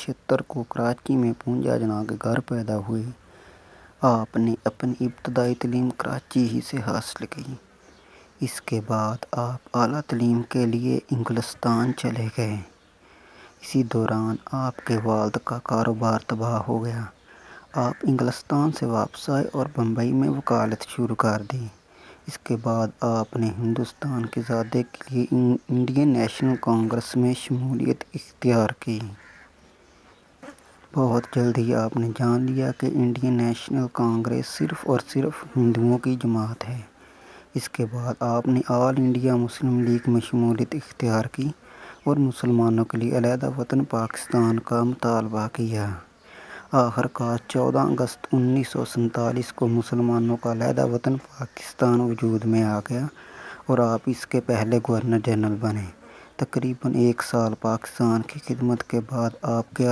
1976 کو کراچی میں 52 جناح کے گھر پیدا ہوئے۔ آپ نے اپنی ابتدائی تعلیم کراچی ہی سے حاصل کی۔ اس کے بعد آپ اعلیٰ تعلیم کے لیے انگلستان چلے گئے۔ اسی دوران آپ کے والد کا کاروبار تباہ ہو گیا۔ آپ انگلستان سے واپس آئے اور بمبئی میں وکالت شروع کر دی۔ اس کے بعد آپ نے ہندوستان کی آزادی کے لیے انڈین نیشنل کانگریس میں شمولیت اختیار کی۔ بہت جلد ہی آپ نے جان لیا کہ انڈین نیشنل کانگریس صرف اور صرف ہندوؤں کی جماعت ہے۔ اس کے بعد آپ نے آل انڈیا مسلم لیگ میں شمولیت اختیار کی اور مسلمانوں کے لیے علیحدہ وطن پاکستان کا مطالبہ کیا۔ آخر کار 14 اگست 1947 کو مسلمانوں کا علیحدہ وطن پاکستان وجود میں آ گیا اور آپ اس کے پہلے گورنر جنرل بنے۔ تقریباً 1 سال پاکستان کی خدمت کے بعد آپ کے